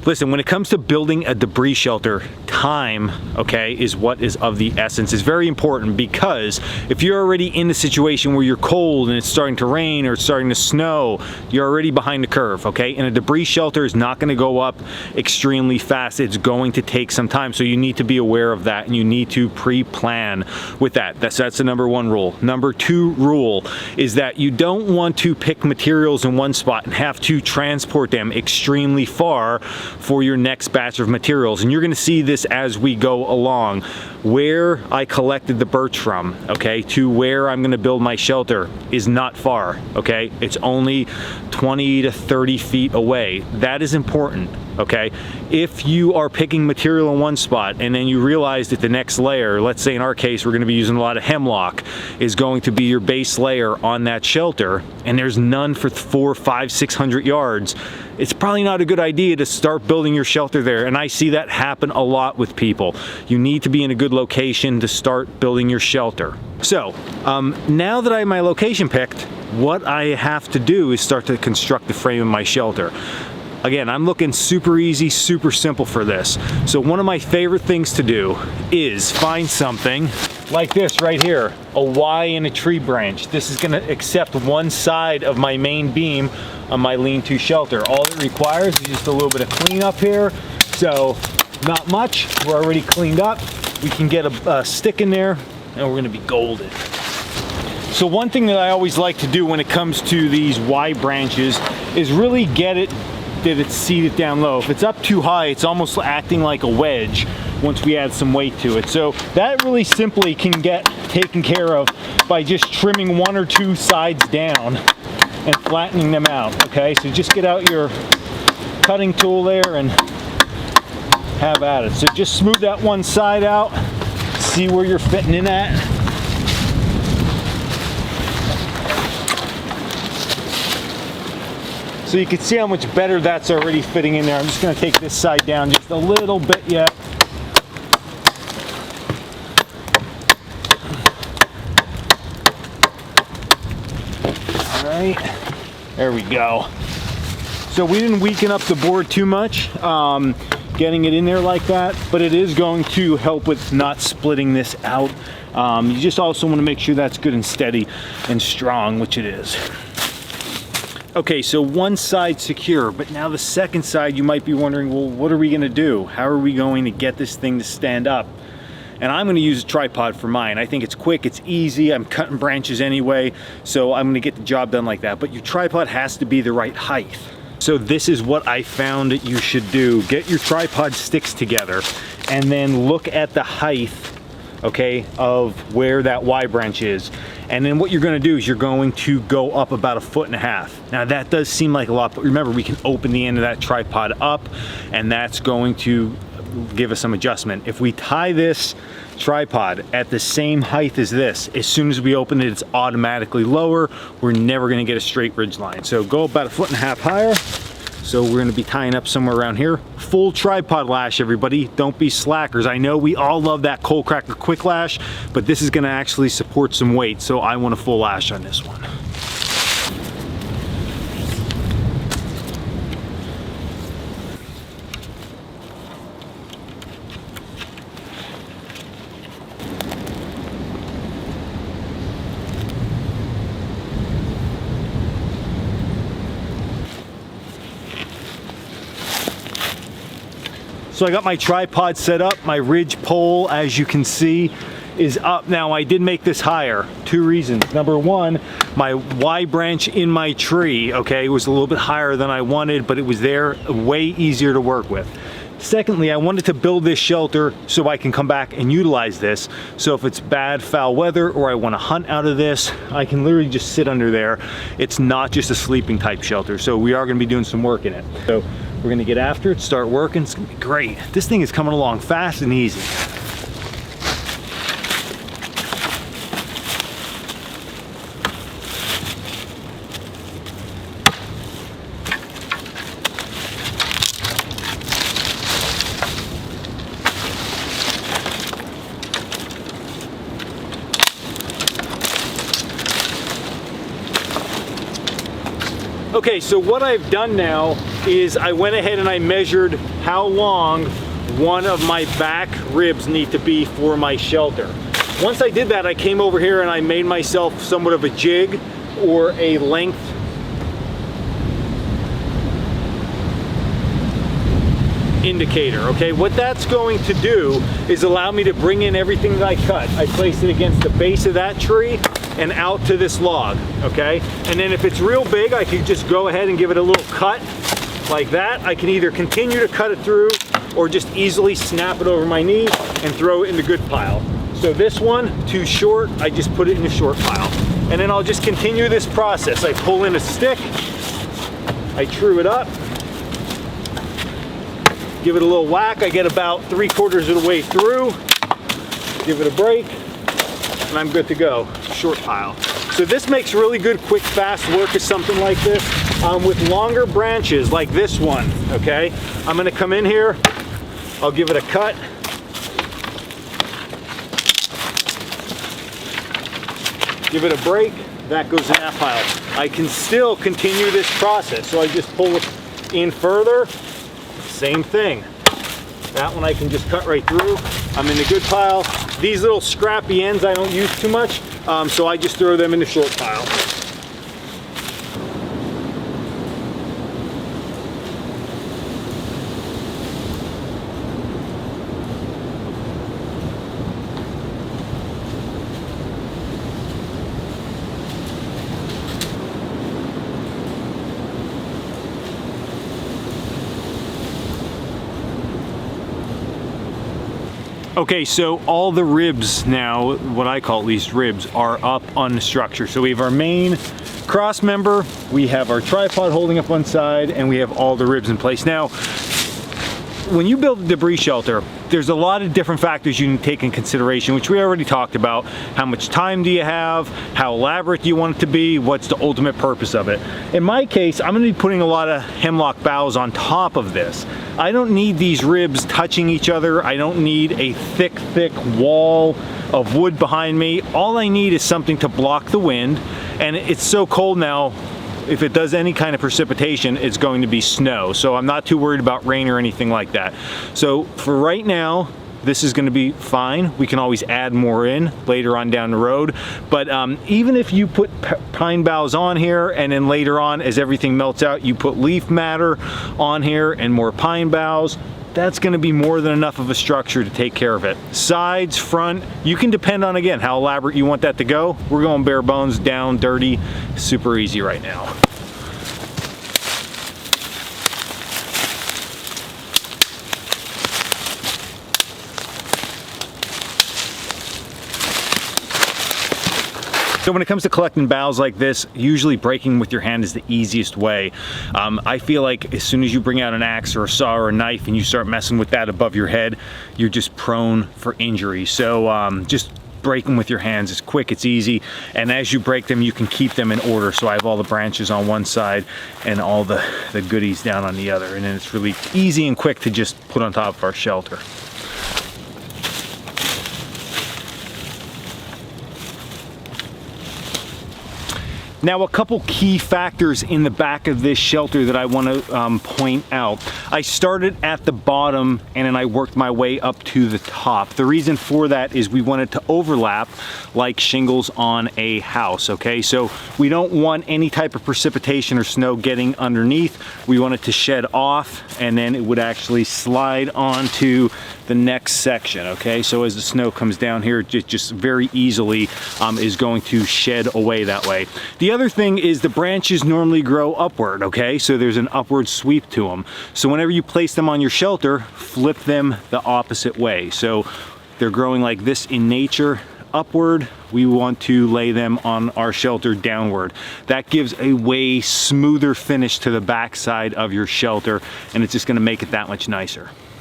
Listen, when it comes to building a debris shelter, time, okay, is what is of the essence. It's very important, because if you're already in the situation where you're cold and it's starting to rain or it's starting to snow, you're already behind the curve, okay? And a debris shelter is not gonna go up extremely fast. It's going to take some time. So you need to be aware of that, and you need to pre-plan with that. That's the number one rule. Number two rule is that you don't want to pick materials in one spot and have to transport them extremely far for your next batch of materials. And you're gonna see this as we go along. Where I collected the birch from, okay, to where I'm gonna build my shelter is not far, okay? It's only 20 to 30 feet away. That is important, okay? If you are picking material in one spot and then you realize that the next layer, let's say in our case, we're gonna be using a lot of hemlock, is going to be your base layer on that shelter, and there's none for 400, 500, 600 yards, it's probably not a good idea to start building your shelter there. And I see that happen a lot with people. You need to be in a good location to start building your shelter. So now that I have my location picked, what I have to do is start to construct the frame of my shelter. Again, I'm looking super easy, super simple for this. So one of my favorite things to do is find something like this right here, a Y in a tree branch. This is gonna accept one side of my main beam on my lean-to shelter. All it requires is just a little bit of cleanup here. So not much, we're already cleaned up. We can get a stick in there and we're gonna be golden. So one thing that I always like to do when it comes to these Y branches is really get it that it's seated down low. If it's up too high, it's almost acting like a wedge once we add some weight to it. So that really simply can get taken care of by just trimming one or two sides down and flattening them out, okay? So just get out your cutting tool there and have at it. So just smooth that one side out, see where you're fitting in at. So you can see how much better that's already fitting in there. I'm just gonna take this side down just a little bit yet. All right, there we go. So we didn't weaken up the board too much, getting it in there like that, but it is going to help with not splitting this out. You just also wanna make sure that's good and steady and strong, which it is. Okay, so one side secure, but now the second side, you might be wondering, well, what are we gonna do? How are we going to get this thing to stand up? And I'm gonna use a tripod for mine. I think it's quick, it's easy, I'm cutting branches anyway, so I'm gonna get the job done like that. But your tripod has to be the right height. So this is what I found that you should do. Get your tripod sticks together and then look at the height, okay, of where that Y branch is. And then what you're gonna do is you're going to go up about 1.5 feet. Now that does seem like a lot, but remember, we can open the end of that tripod up and that's going to give us some adjustment. If we tie this tripod at the same height as this, as soon as we open it, it's automatically lower. We're never gonna get a straight ridge line. So go about 1.5 feet higher. So we're gonna be tying up somewhere around here. Full tripod lash, everybody. Don't be slackers. I know we all love that Coal Cracker quick lash, but this is gonna actually support some weight, so I want a full lash on this one. So I got my tripod set up. My ridge pole, as you can see, is up. Now I did make this higher. Two reasons. Number one, my Y branch in my tree, okay, was a little bit higher than I wanted, but it was there, way easier to work with. Secondly, I wanted to build this shelter so I can come back and utilize this. So if it's bad, foul weather, or I want to hunt out of this, I can literally just sit under there. It's not just a sleeping type shelter. So we are going to be doing some work in it. So we're going to get after it, start working. It's going to be great. This thing is coming along fast and easy. Okay, so what I've done now is I went ahead and I measured how long one of my back ribs need to be for my shelter. Once I did that, I came over here and I made myself somewhat of a jig or a length indicator. Okay, what that's going to do is allow me to bring in everything that I cut. I place it against the base of that tree and out to this log. Okay, and then if it's real big, I can just go ahead and give it a little cut like that. I can either continue to cut it through or just easily snap it over my knee and throw it in the good pile. So this one, too short, I just put it in the short pile. And then I'll just continue this process. I pull in a stick, I true it up, give it a little whack. I get about 3/4 of the way through, give it a break, and I'm good to go. Short pile. So this makes really good, quick, fast work of something like this. With longer branches like this one, okay? I'm gonna come in here, I'll give it a cut. Give it a break, that goes in that pile. I can still continue this process. So I just pull it in further, same thing. That one I can just cut right through. I'm in the good pile. These little scrappy ends I don't use too much, so I just throw them in the short pile. Okay, so all the ribs now, what I call at least ribs, are up on the structure. So we have our main cross member, we have our tripod holding up one side, and we have all the ribs in place. Now, when you build a debris shelter, there's a lot of different factors you can take in consideration, which we already talked about. How much time do you have? How elaborate do you want it to be? What's the ultimate purpose of it? In my case, I'm gonna be putting a lot of hemlock boughs on top of this. I don't need these ribs touching each other. I don't need a thick wall of wood behind me. All I need is something to block the wind, and it's so cold now, if it does any kind of precipitation, it's going to be snow. So I'm not too worried about rain or anything like that. So for right now, this is going to be fine. We can always add more in later on down the road. But even if you put pine boughs on here and then later on, as everything melts out, you put leaf matter on here and more pine boughs, that's going to be more than enough of a structure to take care of it. Sides, front, you can depend on, again, how elaborate you want that to go. We're going bare bones, down, dirty, super easy right now. So when it comes to collecting boughs like this, usually breaking with your hand is the easiest way. I feel like as soon as you bring out an axe or a saw or a knife and you start messing with that above your head, you're just prone for injury. So just break them with your hands. It's quick, it's easy, and as you break them, you can keep them in order. So I have all the branches on one side and all the goodies down on the other, and then it's really easy and quick to just put on top of our shelter. Now, a couple key factors in the back of this shelter that I want to point out. I started at the bottom and then I worked my way up to the top. The reason for that is we wanted to overlap like shingles on a house, okay? So we don't want any type of precipitation or snow getting underneath. We want it to shed off and then it would actually slide onto the next section, okay? So as the snow comes down here, it just very easily is going to shed away that way. The other thing is the branches normally grow upward, okay? So there's an upward sweep to them. So whenever you place them on your shelter, flip them the opposite way. So they're growing like this in nature, upward. We want to lay them on our shelter downward. That gives a way smoother finish to the back side of your shelter, and it's just gonna make it that much nicer.